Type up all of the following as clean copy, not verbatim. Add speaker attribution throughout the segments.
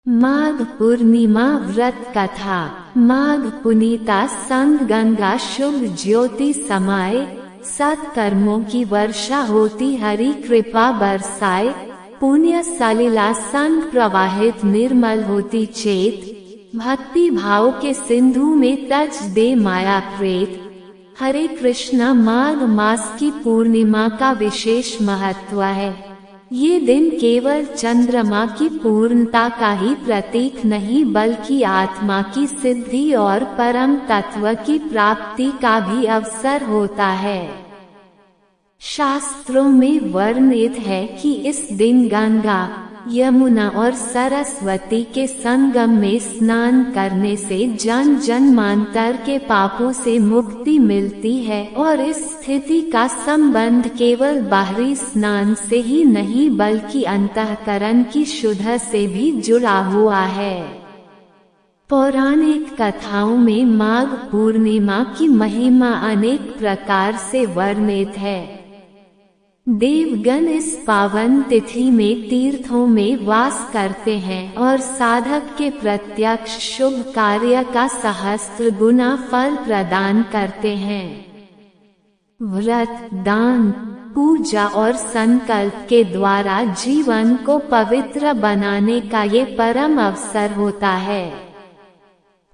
Speaker 1: माघ पूर्णिमा व्रत कथा। माघ पुनीता संग गंगा शुभ ज्योति समाये, सत्कर्मों की वर्षा होती हरि कृपा बरसाए। पुण्य सलिला संग प्रवाहित निर्मल होती चेत, भक्ति भाव के सिंधु में तज दे माया प्रेत। हरे कृष्णा। माघ मास की पूर्णिमा का विशेष महत्व है। ये दिन केवल चंद्रमा की पूर्णता का ही प्रतीक नहीं बल्कि आत्मा की सिद्धि और परम तत्व की प्राप्ति का भी अवसर होता है। शास्त्रों में वर्णित है कि इस दिन गंगा, यमुना और सरस्वती के संगम में स्नान करने से जन्म जन्मांतर के पापों से मुक्ति मिलती है और इस स्थिति का संबंध केवल बाहरी स्नान से ही नहीं बल्कि अंतःकरण की शुद्ध से भी जुड़ा हुआ है। पौराणिक कथाओं में माघ पूर्णिमा की महिमा अनेक प्रकार से वर्णित है। देवगण इस पावन तिथि में तीर्थों में वास करते हैं और साधक के प्रत्यक्ष शुभ कार्य का सहस्त्र गुना फल प्रदान करते हैं। व्रत, दान, पूजा और संकल्प के द्वारा जीवन को पवित्र बनाने का ये परम अवसर होता है।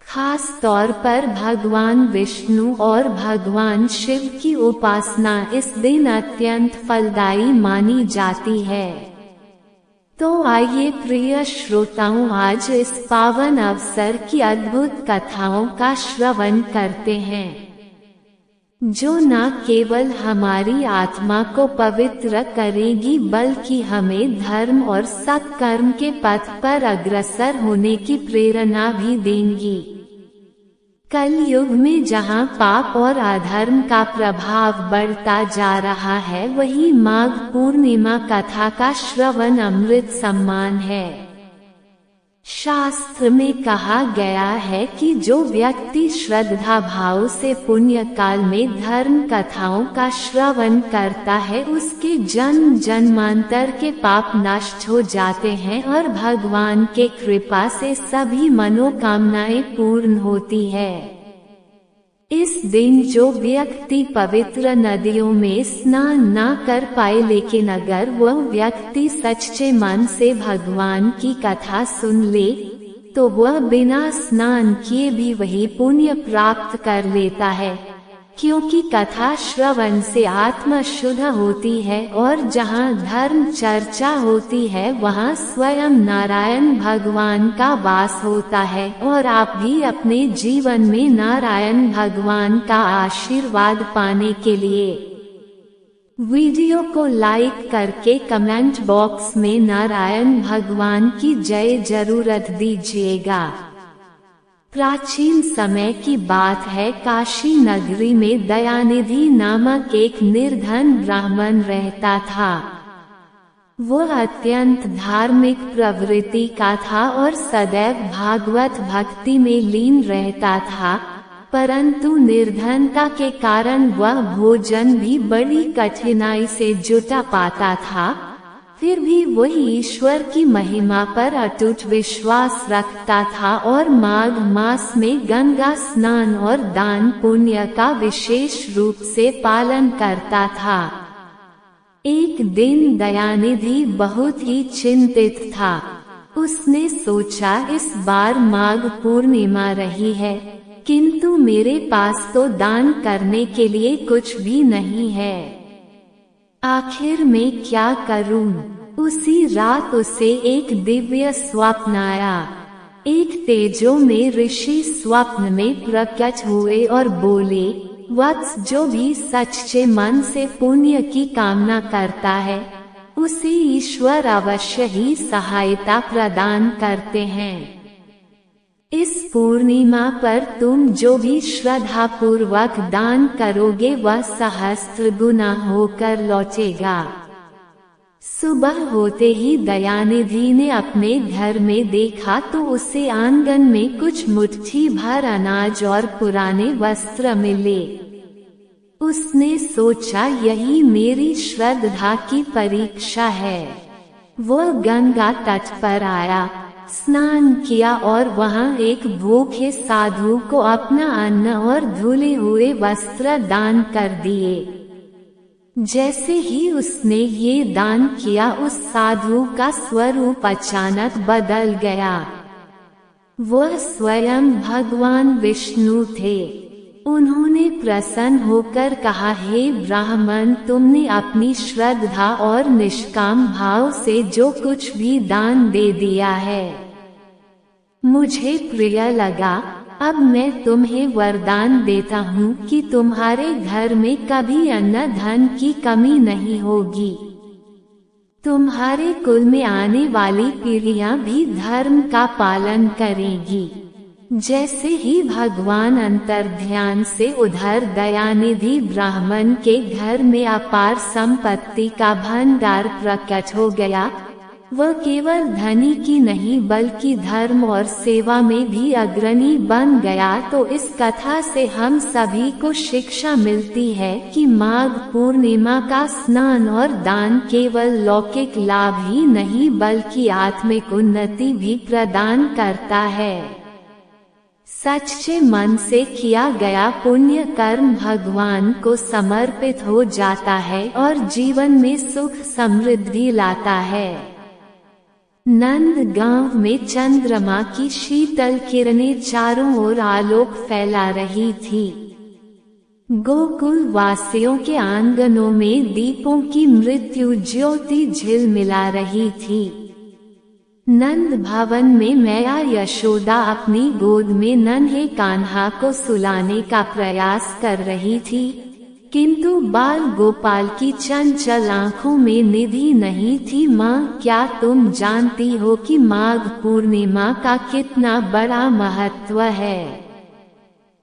Speaker 1: खास तौर पर भगवान विष्णु और भगवान शिव की उपासना इस दिन अत्यंत फलदायी मानी जाती है। तो आइए प्रिय श्रोताओं, आज इस पावन अवसर की अद्भुत कथाओं का श्रवण करते हैं, जो न केवल हमारी आत्मा को पवित्र करेगी बल्कि हमें धर्म और सत्कर्म के पथ पर अग्रसर होने की प्रेरणा भी देंगी। कल युग में जहां पाप और अधर्म का प्रभाव बढ़ता जा रहा है, वही माघ पूर्णिमा कथा का श्रवण अमृत सम्मान है। शास्त्र में कहा गया है कि जो व्यक्ति श्रद्धा भाव से पुण्य काल में धर्म कथाओं का श्रवण करता है, उसके जन्म जन्मांतर के पाप नष्ट हो जाते हैं और भगवान के कृपा से सभी मनोकामनाएं पूर्ण होती है। इस दिन जो व्यक्ति पवित्र नदियों में स्नान न कर पाए, लेकिन अगर वह व्यक्ति सच्चे मन से भगवान की कथा सुन ले, तो वह बिना स्नान किए भी वही पुण्य प्राप्त कर लेता है, क्योंकि कथा श्रवण से आत्मा शुद्ध होती है और जहाँ धर्म चर्चा होती है वहाँ स्वयं नारायण भगवान का वास होता है। और आप भी अपने जीवन में नारायण भगवान का आशीर्वाद पाने के लिए वीडियो को लाइक करके कमेंट बॉक्स में नारायण भगवान की जय जरूरत दीजिएगा। प्राचीन समय की बात है, काशी नगरी में दयानिधि नामक एक निर्धन ब्राह्मण रहता था। वह अत्यंत धार्मिक प्रवृत्ति का था और सदैव भागवत भक्ति में लीन रहता था, परंतु निर्धनता के कारण वह भोजन भी बड़ी कठिनाई से जुटा पाता था। फिर भी वही ईश्वर की महिमा पर अटूट विश्वास रखता था और माघ मास में गंगा स्नान और दान पुण्य का विशेष रूप से पालन करता था। एक दिन दयानिधि बहुत ही चिंतित था। उसने सोचा, इस बार माघ पूर्णिमा रही है, किंतु मेरे पास तो दान करने के लिए कुछ भी नहीं है। आखिर मैं क्या करूं? उसी रात उसे एक दिव्य स्वप्न आया। एक तेजो में ऋषि स्वप्न में प्रकट हुए और बोले, वत्स, जो भी सच्चे मन से पुण्य की कामना करता है, उसे ईश्वर अवश्य ही सहायता प्रदान करते हैं। इस पूर्णिमा पर तुम जो भी श्रद्धा पूर्वक दान करोगे वह सहस्त्र गुना होकर लौटेगा। सुबह होते ही दयानिधि ने अपने घर में देखा तो उसे आंगन में कुछ मुट्ठी भर अनाज और पुराने वस्त्र मिले। उसने सोचा, यही मेरी श्रद्धा की परीक्षा है। वह गंगा तट पर आया, स्नान किया और वहां एक भूखे साधु को अपना अन्न और धुले हुए वस्त्र दान कर दिए। जैसे ही उसने ये दान किया उस साधु का स्वरूप अचानक बदल गया। वह स्वयं भगवान विष्णु थे। उन्होंने प्रसन्न होकर कहा, हे ब्राह्मण, तुमने अपनी श्रद्धा और निष्काम भाव से जो कुछ भी दान दे दिया है मुझे प्रिय लगा। अब मैं तुम्हें वरदान देता हूँ कि तुम्हारे घर में कभी अन्न धन की कमी नहीं होगी। तुम्हारे कुल में आने वाली पीढ़ियां भी धर्म का पालन करेंगी। जैसे ही भगवान अंतर्ध्यान से उधर दयानिधि ब्राह्मण के घर में अपार संपत्ति का भंडार प्रकट हो गया। वह केवल धनी की नहीं बल्कि धर्म और सेवा में भी अग्रणी बन गया। तो इस कथा से हम सभी को शिक्षा मिलती है कि माघ पूर्णिमा का स्नान और दान केवल लौकिक लाभ ही नहीं बल्कि आत्मिक उन्नति भी प्रदान करता है। सच्चे मन से किया गया पुण्य कर्म भगवान को समर्पित हो जाता है और जीवन में सुख समृद्धि लाता है। नंदगांव में चंद्रमा की शीतल किरणें चारों ओर आलोक फैला रही थी। गोकुल वासियों के आंगनों में दीपों की मृत्यु ज्योति झिलमिला रही थी। नंद भवन में मैया यशोदा अपनी गोद में नन्हे कान्हा को सुलाने का प्रयास कर रही थी, किंतु बाल गोपाल की चंचल आंखों में निधि नहीं थी। माँ, क्या तुम जानती हो कि माघ पूर्णिमा का कितना बड़ा महत्व है?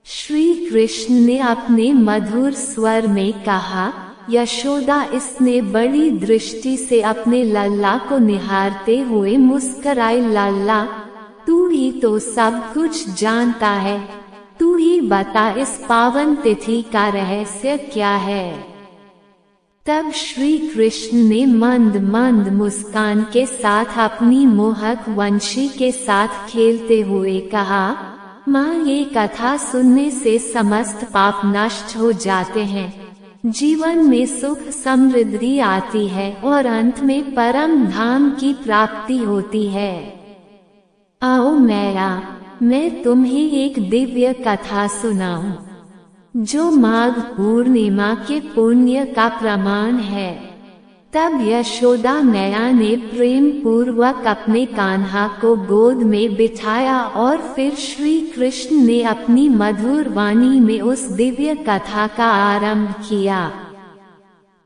Speaker 1: श्री कृष्ण ने अपने मधुर स्वर में कहा। यशोदा इसने बड़ी दृष्टि से अपने लल्ला को निहारते हुए मुस्कराई। लल्ला, तू ही तो सब कुछ जानता है, तू ही बता इस पावन तिथि का रहस्य क्या है? तब श्री कृष्ण ने मंद मंद मुस्कान के साथ अपनी मोहक वंशी के साथ खेलते हुए कहा, माँ, ये कथा सुनने से समस्त पाप नष्ट हो जाते हैं, जीवन में सुख समृद्धि आती है और अंत में परम धाम की प्राप्ति होती है। आओ मैया, मैं तुम्हें एक दिव्य कथा सुनाऊं जो माघ पूर्णिमा के पुण्य का प्रमाण है। तब यशोदा मैया ने प्रेम पूर्वक अपने कान्हा को गोद में बिठाया और फिर श्री कृष्ण ने अपनी मधुर वाणी में उस दिव्य कथा का आरंभ किया।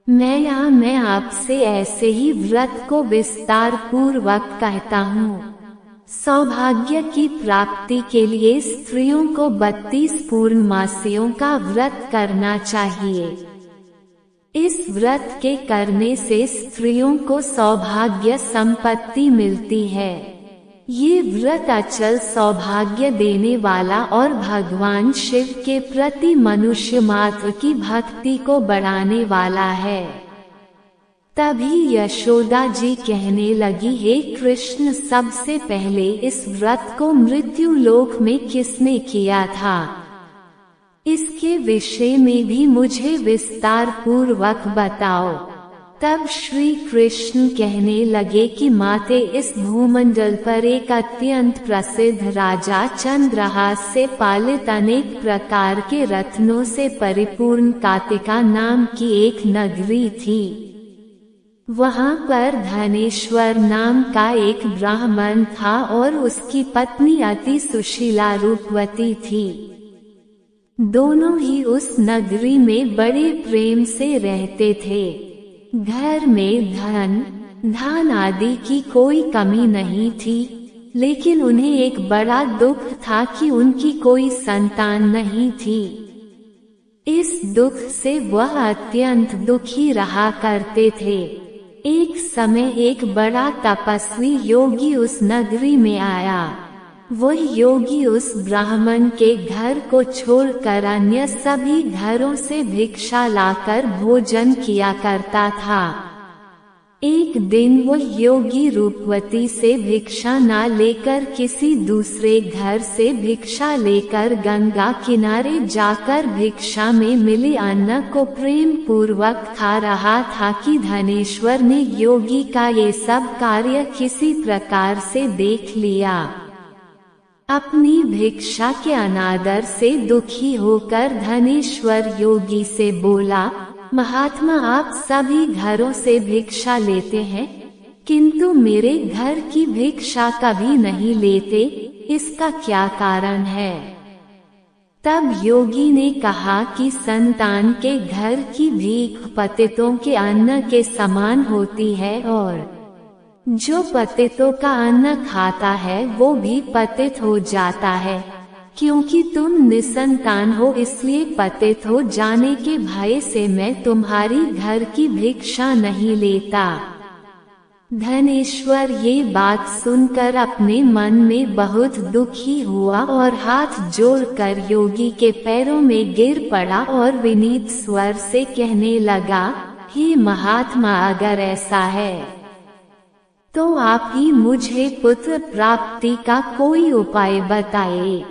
Speaker 1: मैया, मैं आपसे ऐसे ही व्रत को विस्तार पूर्वक कहता हूँ। सौभाग्य की प्राप्ति के लिए स्त्रियों को 32 पूर्णमासियों का व्रत करना चाहिए। इस व्रत के करने से स्त्रियों को सौभाग्य संपत्ति मिलती है। ये व्रत अचल सौभाग्य देने वाला और भगवान शिव के प्रति मनुष्य मात्र की भक्ति को बढ़ाने वाला है। तभी यशोदा जी कहने लगी, हे कृष्ण, सबसे पहले इस व्रत को मृत्यु लोक में किसने किया था? इसके विषय में भी मुझे विस्तार पूर्वक बताओ। तब श्री कृष्ण कहने लगे कि माते, इस भूमंडल पर एक अत्यंत प्रसिद्ध राजा चंद्रहास से पालित अनेक प्रकार के रत्नों से परिपूर्ण कातिका नाम की एक नगरी थी। वहाँ पर धनेश्वर नाम का एक ब्राह्मण था और उसकी पत्नी अति सुशीला रूपवती थी। दोनों ही उस नगरी में बड़े प्रेम से रहते थे। घर में धन आदि की कोई कमी नहीं थी, लेकिन उन्हें एक बड़ा दुख था कि उनकी कोई संतान नहीं थी। इस दुख से वह अत्यंत दुखी रहा करते थे। एक समय एक बड़ा तपस्वी योगी उस नगरी में आया। वह योगी उस ब्राह्मण के घर को छोड़कर अन्य सभी घरों से भिक्षा लाकर भोजन किया करता था। एक दिन वो योगी रूपवती से भिक्षा न लेकर किसी दूसरे घर से भिक्षा लेकर गंगा किनारे जाकर भिक्षा में मिले अन्न को प्रेम पूर्वक खा रहा था कि धनेश्वर ने योगी का ये सब कार्य किसी प्रकार से देख लिया। अपनी भिक्षा के अनादर से दुखी होकर धनेश्वर योगी से बोला, महात्मा, आप सभी घरों से भिक्षा लेते हैं, किंतु मेरे घर की भिक्षा कभी नहीं लेते, इसका क्या कारण है? तब योगी ने कहा कि संतान के घर की भीख पतितों के अन्न के समान होती है, और जो पतितों का अन्न खाता है वो भी पतित हो जाता है। क्योंकि तुम निसंतान हो इसलिए पतित हो जाने के भय से मैं तुम्हारी घर की भिक्षा नहीं लेता। धनेश्वर ये बात सुनकर अपने मन में बहुत दुखी हुआ और हाथ जोड़कर योगी के पैरों में गिर पड़ा और विनीत स्वर से कहने लगा, हे महात्मा, अगर ऐसा है तो आप ही मुझे पुत्र प्राप्ति का कोई उपाय बताइए।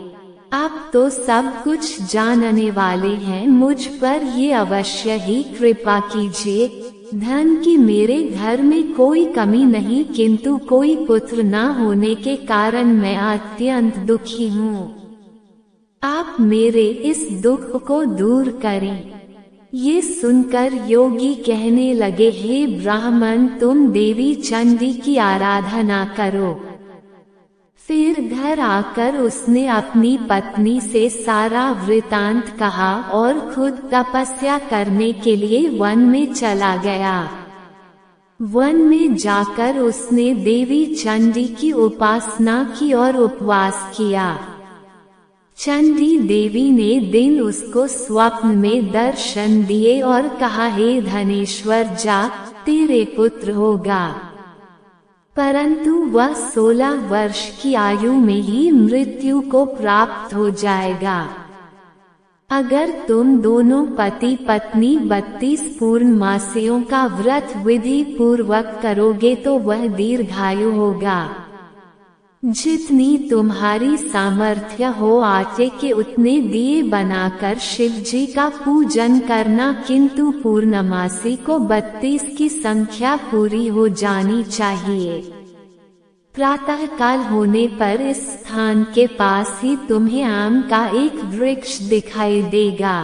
Speaker 1: आप तो सब कुछ जानने वाले हैं, मुझ पर ये अवश्य ही कृपा कीजिए। धन की मेरे घर में कोई कमी नहीं, किंतु कोई पुत्र न होने के कारण मैं अत्यंत दुखी हूँ। आप मेरे इस दुख को दूर करें। ये सुनकर योगी कहने लगे, हे ब्राह्मण, तुम देवी चंडी की आराधना करो। फिर घर आकर उसने अपनी पत्नी से सारा वृतांत कहा और खुद तपस्या करने के लिए वन में चला गया। वन में जाकर उसने देवी चंडी की उपासना की और उपवास किया। चंडी देवी ने दिन उसको स्वप्न में दर्शन दिए और कहा, हे धनेश्वर, जा, तेरे पुत्र होगा। परंतु वह 16 वर्ष की आयु में ही मृत्यु को प्राप्त हो जाएगा। अगर तुम दोनों पति पत्नी 32 पूर्णमासियों का व्रत विधि पूर्वक करोगे तो वह दीर्घायु होगा। जितनी तुम्हारी सामर्थ्य हो आटे के उतने दिए बनाकर शिव जी का पूजन करना, किंतु पूर्णमासी को 32 की संख्या पूरी हो जानी चाहिए। प्रातः काल होने पर इस स्थान के पास ही तुम्हें आम का एक वृक्ष दिखाई देगा।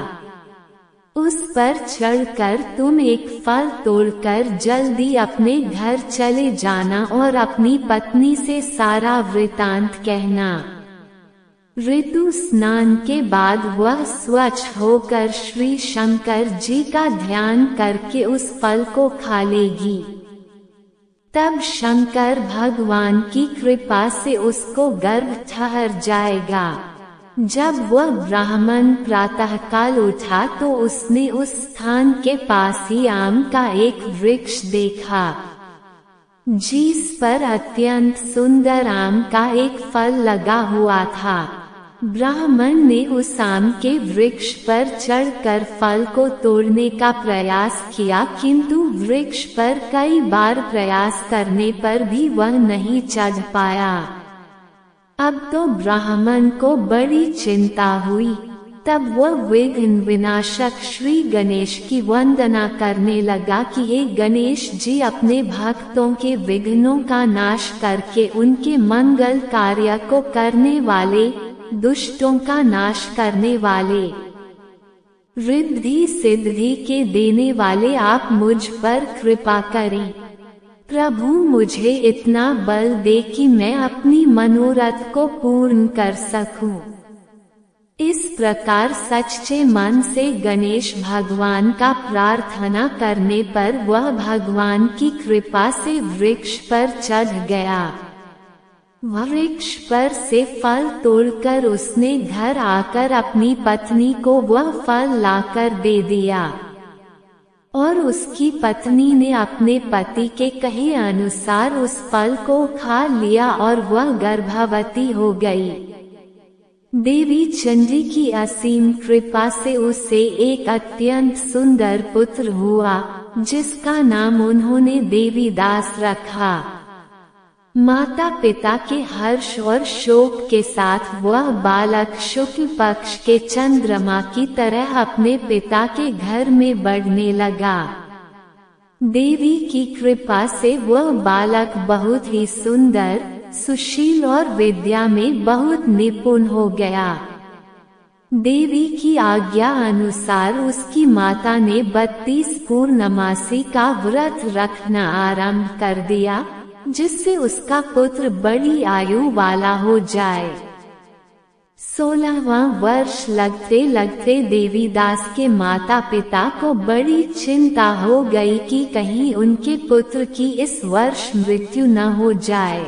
Speaker 1: उस पर चढ़कर तुम एक फल तोड़कर जल्दी अपने घर चले जाना और अपनी पत्नी से सारा वृतांत कहना। ऋतु स्नान के बाद वह स्वच्छ होकर श्री शंकर जी का ध्यान करके उस फल को खा लेगी। तब शंकर भगवान की कृपा से उसको गर्भ ठहर जाएगा। जब वह ब्राह्मण प्रातःकाल उठा तो उसने उस स्थान के पास ही आम का एक वृक्ष देखा, जिस पर अत्यंत सुंदर आम का एक फल लगा हुआ था। ब्राह्मण ने उस आम के वृक्ष पर चढ़कर फल को तोड़ने का प्रयास किया, किंतु वृक्ष पर कई बार प्रयास करने पर भी वह नहीं चढ़ पाया। अब तो ब्राह्मण को बड़ी चिंता हुई। तब वह विघ्न विनाशक श्री गणेश की वंदना करने लगा कि हे गणेश जी, अपने भक्तों के विघ्नों का नाश करके उनके मंगल कार्य को करने वाले, दुष्टों का नाश करने वाले, रिद्धि सिद्धि के देने वाले आप मुझ पर कृपा करें। प्रभु, मुझे इतना बल दे कि मैं अपनी मनोरथ को पूर्ण कर सकूं। इस प्रकार सच्चे मन से गणेश भगवान का प्रार्थना करने पर वह भगवान की कृपा से वृक्ष पर चढ़ गया। वृक्ष पर से फल तोड़कर उसने घर आकर अपनी पत्नी को वह फल लाकर दे दिया, और उसकी पत्नी ने अपने पति के कहे अनुसार उस फल को खा लिया और वह गर्भवती हो गई। देवी चंडी की असीम कृपा से उसे एक अत्यंत सुंदर पुत्र हुआ। जिसका नाम उन्होंने देवीदास रखा। माता पिता के हर्ष और शोक के साथ वह बालक शुक्ल पक्ष के चंद्रमा की तरह अपने पिता के घर में बढ़ने लगा। देवी की कृपा से वह बालक बहुत ही सुंदर, सुशील और विद्या में बहुत निपुण हो गया। देवी की आज्ञा अनुसार उसकी माता ने 32 पूर्णमासी का व्रत रखना आरंभ कर दिया, जिससे उसका पुत्र बड़ी आयु वाला हो जाए। 16वां वर्ष लगते लगते देवीदास के माता पिता को बड़ी चिंता हो गई कि कहीं उनके पुत्र की इस वर्ष मृत्यु न हो जाए।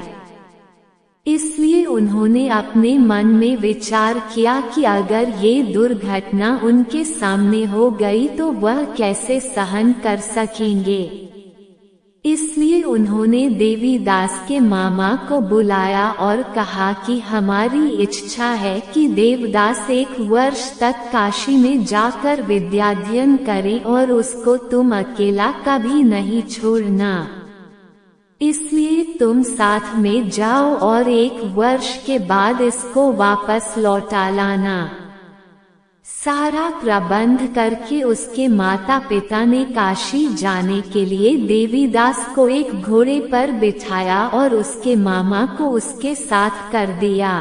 Speaker 1: इसलिए उन्होंने अपने मन में विचार किया कि अगर ये दुर्घटना उनके सामने हो गई तो वह कैसे सहन कर सकेंगे। इसलिए उन्होंने देवीदास के मामा को बुलाया और कहा कि हमारी इच्छा है कि देवदास 1 वर्ष तक काशी में जाकर विद्याध्ययन करे और उसको तुम अकेला कभी नहीं छोड़ना। इसलिए तुम साथ में जाओ और 1 वर्ष के बाद इसको वापस लौटा लाना। सारा प्रबंध करके उसके माता पिता ने काशी जाने के लिए देवीदास को एक घोड़े पर बिठाया और उसके मामा को उसके साथ कर दिया।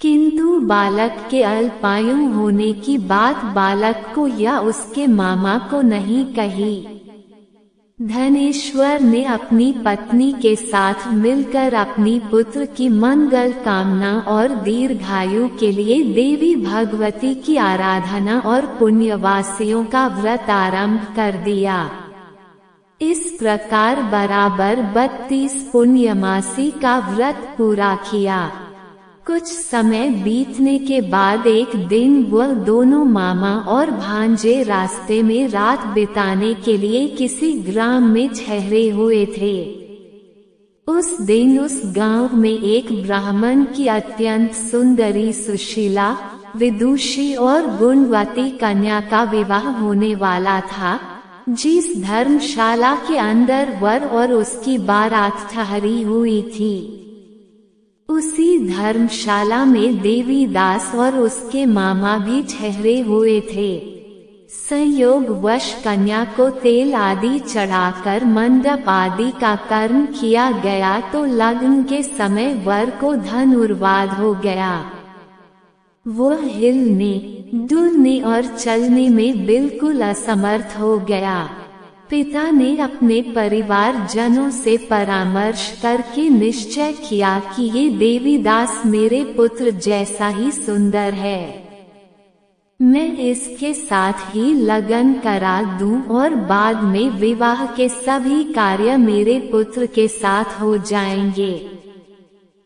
Speaker 1: किंतु बालक के अल्पायु होने की बात बालक को या उसके मामा को नहीं कही। धनेश्वर ने अपनी पत्नी के साथ मिलकर अपनी पुत्र की मंगल कामना और दीर्घायु के लिए देवी भगवती की आराधना और पुण्यवासियों का व्रत आरंभ कर दिया। इस प्रकार बराबर 32 पुण्यमासी का व्रत पूरा किया। कुछ समय बीतने के बाद एक दिन वह दोनों मामा और भांजे रास्ते में रात बिताने के लिए किसी ग्राम में ठहरे हुए थे। उस दिन उस गांव में एक ब्राह्मण की अत्यंत सुंदरी, सुशीला, विदुषी और गुणवती कन्या का विवाह होने वाला था, जिस धर्मशाला के अंदर वर और उसकी बारात ठहरी हुई थी। उसी धर्मशाला में देवीदास और उसके मामा भी ठहरे हुए थे। संयोगवश कन्या को तेल आदि चढ़ाकर मंडप आदि का कर्म किया गया तो लग्न के समय वर को धनुर्वात हो गया। वह हिलने, डुलने और चलने में बिल्कुल असमर्थ हो गया। पिता ने अपने परिवार जनों से परामर्श करके निश्चय किया कि ये देवीदास मेरे पुत्र जैसा ही सुंदर है। मैं इसके साथ ही लगन करा दूं और बाद में विवाह के सभी कार्य मेरे पुत्र के साथ हो जाएंगे।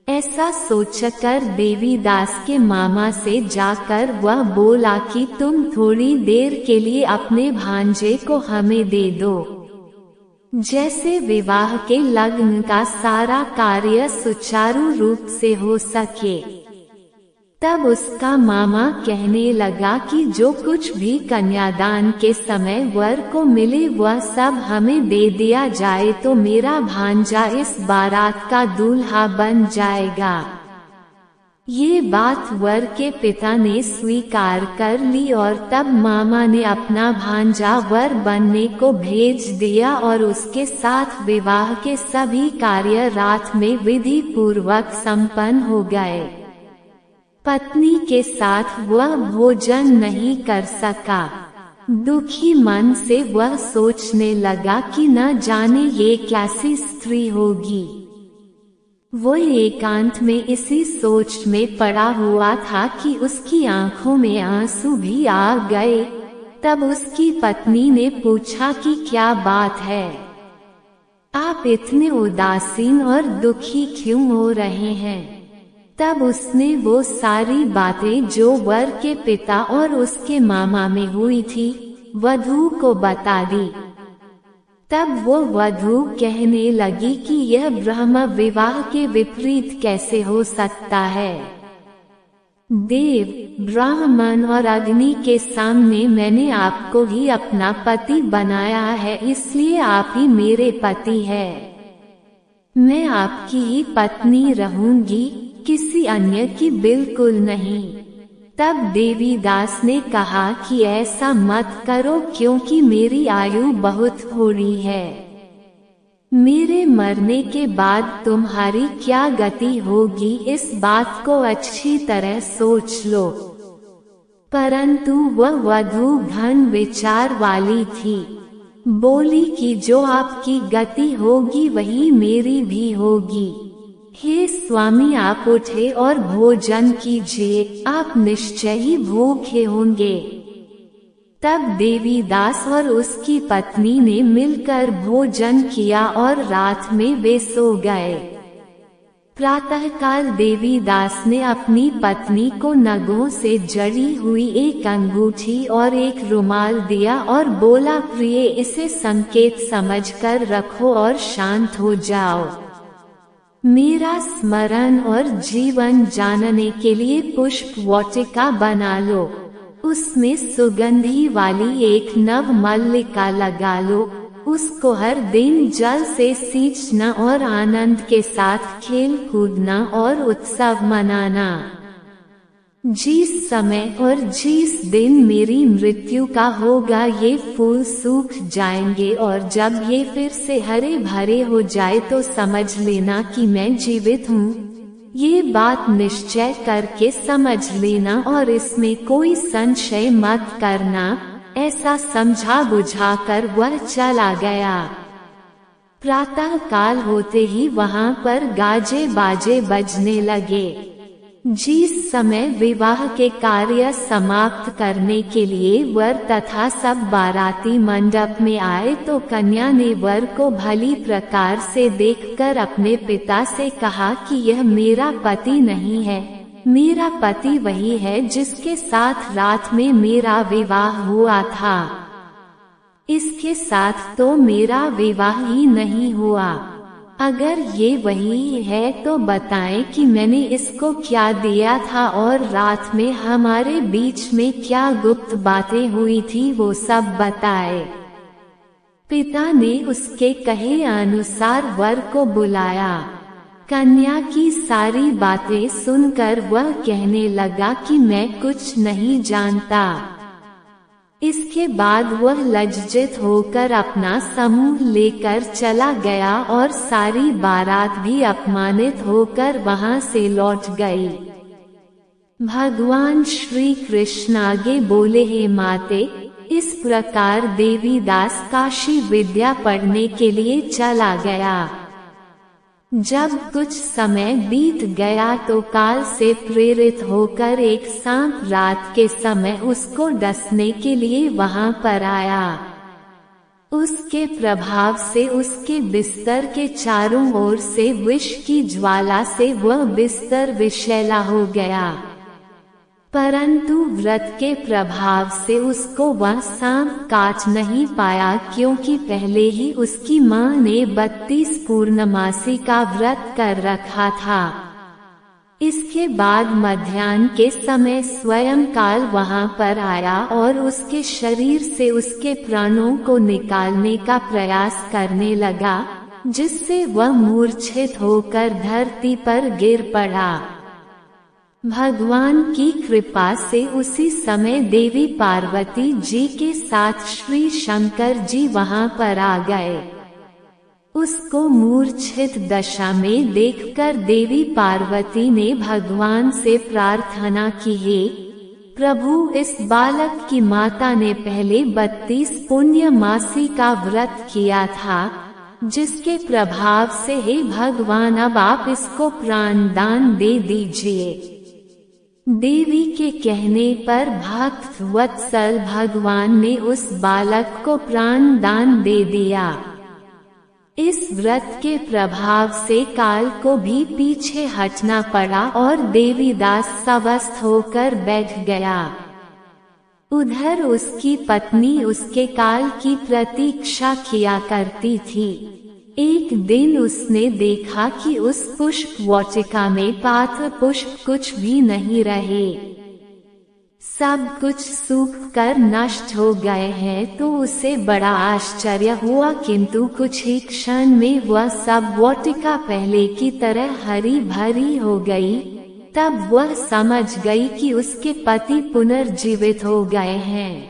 Speaker 1: ऐसा सोचकर देवीदास के मामा से जाकर वह बोला कि तुम थोड़ी देर के लिए अपने भांजे को हमें दे दो, जैसे विवाह के लग्न का सारा कार्य सुचारू रूप से हो सके। तब उसका मामा कहने लगा कि जो कुछ भी कन्यादान के समय वर को मिले वह सब हमें दे दिया जाए तो मेरा भांजा इस बारात का दूल्हा बन जाएगा। ये बात वर के पिता ने स्वीकार कर ली और तब मामा ने अपना भांजा वर बनने को भेज दिया और उसके साथ विवाह के सभी कार्य रात में विधि पूर्वक संपन्न हो गए। पत्नी के साथ वह भोजन नहीं कर सका। दुखी मन से वह सोचने लगा कि न जाने ये कैसी स्त्री होगी। वो एकांत में इसी सोच में पड़ा हुआ था कि उसकी आंखों में आंसू भी आ गए। तब उसकी पत्नी ने पूछा कि क्या बात है, आप इतने उदासीन और दुखी क्यों हो रहे हैं। तब उसने वो सारी बातें जो वर के पिता और उसके मामा में हुई थी वधू को बता दी। तब वो वधू कहने लगी कि यह ब्रह्म विवाह के विपरीत कैसे हो सकता है। देव, ब्राह्मण और अग्नि के सामने मैंने आपको ही अपना पति बनाया है, इसलिए आप ही मेरे पति है। मैं आपकी ही पत्नी रहूंगी, किसी अन्य की बिल्कुल नहीं। तब देवीदास ने कहा कि ऐसा मत करो, क्योंकि मेरी आयु बहुत थोड़ी है। मेरे मरने के बाद तुम्हारी क्या गति होगी, इस बात को अच्छी तरह सोच लो। परंतु वह वधू घन विचार वाली थी। बोली कि जो आपकी गति होगी वही मेरी भी होगी। हे स्वामी, आप उठे और भोजन कीजिए, आप निश्चय ही भूखे होंगे। तब देवीदास और उसकी पत्नी ने मिलकर भोजन किया और रात में वे सो गए। प्रातःकाल देवीदास ने अपनी पत्नी को नगों से जड़ी हुई एक अंगूठी और एक रुमाल दिया और बोला, प्रिय, इसे संकेत समझकर रखो और शांत हो जाओ। मेरा स्मरण और जीवन जानने के लिए पुष्प वाटिका बना लो, उसमें सुगंधी वाली एक नव मल्लिका लगा लो, उसको हर दिन जल से सींचना और आनंद के साथ खेल कूदना और उत्सव मनाना। जिस समय और जिस दिन मेरी मृत्यु का होगा ये फूल सूख जाएंगे, और जब ये फिर से हरे भरे हो जाए तो समझ लेना कि मैं जीवित हूँ। ये बात निश्चय करके समझ लेना और इसमें कोई संशय मत करना। ऐसा समझा बुझाकर वह चला गया। प्रातः काल होते ही वहां पर गाजे बाजे बजने लगे। जिस समय विवाह के कार्य समाप्त करने के लिए वर तथा सब बाराती मंडप में आए तो कन्या ने वर को भली प्रकार से देखकर अपने पिता से कहा कि यह मेरा पति नहीं है, मेरा पति वही है जिसके साथ रात में मेरा विवाह हुआ था। इसके साथ तो मेरा विवाह ही नहीं हुआ। अगर ये वही है तो बताएं कि मैंने इसको क्या दिया था और रात में हमारे बीच में क्या गुप्त बातें हुई थी, वो सब बताए। पिता ने उसके कहे अनुसार वर को बुलाया। कन्या की सारी बातें सुनकर वह कहने लगा कि मैं कुछ नहीं जानता। इसके बाद वह लज्जित होकर अपना समूह लेकर चला गया और सारी बारात भी अपमानित होकर वहां से लौट गई। भगवान श्री कृष्ण आगे बोले, हे माते, इस प्रकार देवीदास काशी विद्या पढ़ने के लिए चला गया। जब कुछ समय बीत गया तो काल से प्रेरित होकर एक सांप रात के समय उसको डसने के लिए वहां पर आया। उसके प्रभाव से उसके बिस्तर के चारों ओर से विष की ज्वाला से वह बिस्तर विषैला हो गया, परंतु व्रत के प्रभाव से उसको वह सांप काट नहीं पाया, क्योंकि पहले ही उसकी मां ने 32 पूर्णमासी का व्रत कर रखा था। इसके बाद मध्याह्न के समय स्वयं काल वहां पर आया और उसके शरीर से उसके प्राणों को निकालने का प्रयास करने लगा, जिससे वह मूर्छित होकर धरती पर गिर पड़ा। भगवान की कृपा से उसी समय देवी पार्वती जी के साथ श्री शंकर जी वहां पर आ गए। उसको मूर्छित दशा में देखकर देवी पार्वती ने भगवान से प्रार्थना की, हे प्रभु, इस बालक की माता ने पहले 32 पुण्य मासी का व्रत किया था, जिसके प्रभाव से हे भगवान अब आप इसको प्राण दान दे दीजिए। देवी के कहने पर भक्त वत्सल भगवान ने उस बालक को प्राण दान दे दिया। इस व्रत के प्रभाव से काल को भी पीछे हटना पड़ा और देवीदास स्वस्थ होकर बैठ गया। उधर उसकी पत्नी उसके काल की प्रतीक्षा किया करती थी। एक दिन उसने देखा कि उस पुष्प वाटिका में पात्र पुष्प कुछ भी नहीं रहे, सब कुछ सूख कर नष्ट हो गए हैं। तो उसे बड़ा आश्चर्य हुआ, किंतु कुछ ही क्षण में वह सब वाटिका पहले की तरह हरी भरी हो गई। तब वह समझ गई कि उसके पति पुनर्जीवित हो गए हैं।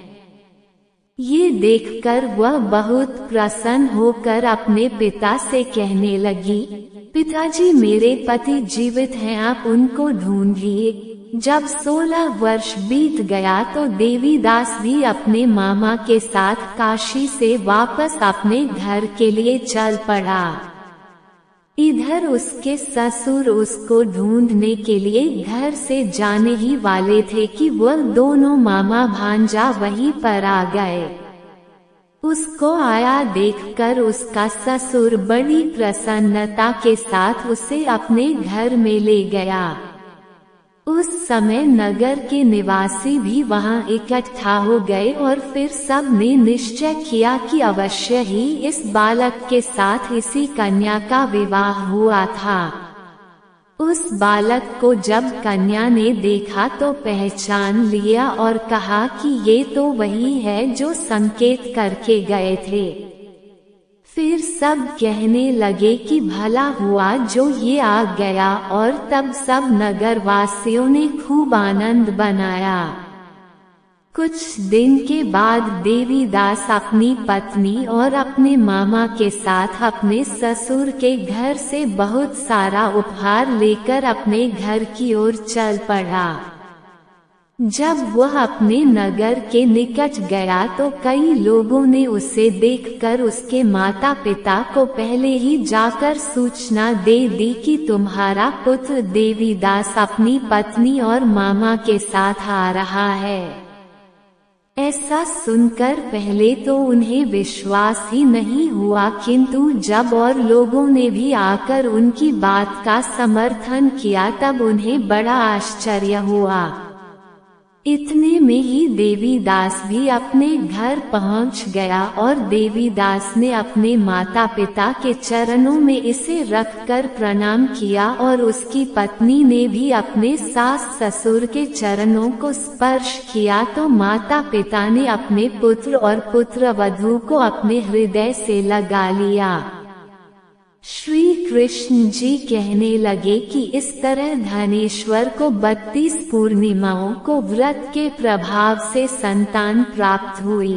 Speaker 1: ये देखकर वह बहुत प्रसन्न होकर अपने पिता से कहने लगी, पिताजी, मेरे पति जीवित हैं, आप उनको ढूंढिए। जब 16 वर्ष बीत गया तो देवीदास भी अपने मामा के साथ काशी से वापस अपने घर के लिए चल पड़ा। इधर उसके ससुर उसको ढूंढने के लिए घर से जाने ही वाले थे कि वह दोनों मामा भांजा वहीं पर आ गए। उसको आया देखकर उसका ससुर बड़ी प्रसन्नता के साथ उसे अपने घर में ले गया। उस समय नगर के निवासी भी वहां इकट्ठा हो गए और फिर सब ने निश्चय किया कि अवश्य ही इस बालक के साथ इसी कन्या का विवाह हुआ था। उस बालक को जब कन्या ने देखा तो पहचान लिया और कहा कि ये तो वही है जो संकेत करके गए थे। फिर सब कहने लगे कि भला हुआ जो ये आ गया, और तब सब नगरवासियों ने खूब आनंद बनाया। कुछ दिन के बाद देवीदास अपनी पत्नी और अपने मामा के साथ अपने ससुर के घर से बहुत सारा उपहार लेकर अपने घर की ओर चल पड़ा। जब वह अपने नगर के निकट गया तो कई लोगों ने उसे देखकर उसके माता पिता को पहले ही जाकर सूचना दे दी कि तुम्हारा पुत्र देवीदास अपनी पत्नी और मामा के साथ आ रहा है। ऐसा सुनकर पहले तो उन्हें विश्वास ही नहीं हुआ, किंतु जब और लोगों ने भी आकर उनकी बात का समर्थन किया तब उन्हें बड़ा आश्चर्य हुआ। इतने में ही देवीदास भी अपने घर पहुंच गया और देवीदास ने अपने माता पिता के चरणों में इसे रखकर प्रणाम किया और उसकी पत्नी ने भी अपने सास ससुर के चरणों को स्पर्श किया। तो माता पिता ने अपने पुत्र और पुत्रवधू को अपने हृदय से लगा लिया। श्री कृष्ण जी कहने लगे कि इस तरह धनेश्वर को 32 पूर्णिमाओं को व्रत के प्रभाव से संतान प्राप्त हुई।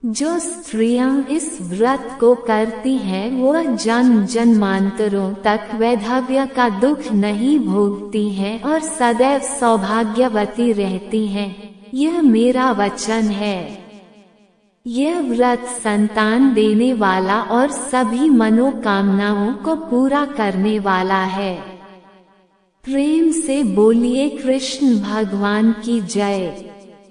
Speaker 1: जो स्त्रियां इस व्रत को करती हैं वह जन्म जन्मांतरों तक वैधव्य का दुख नहीं भोगती हैं और सदैव सौभाग्यवती रहती हैं। यह मेरा वचन है। यह व्रत संतान देने वाला और सभी मनोकामनाओं को पूरा करने वाला है। प्रेम से बोलिए कृष्ण भगवान की जय।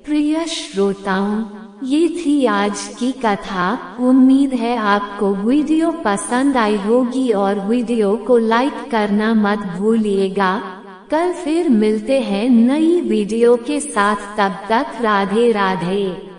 Speaker 1: प्रिय श्रोताओं, ये थी आज की कथा। उम्मीद है आपको वीडियो पसंद आई होगी और वीडियो को लाइक करना मत भूलिएगा। कल फिर मिलते हैं नई वीडियो के साथ, तब तक राधे राधे।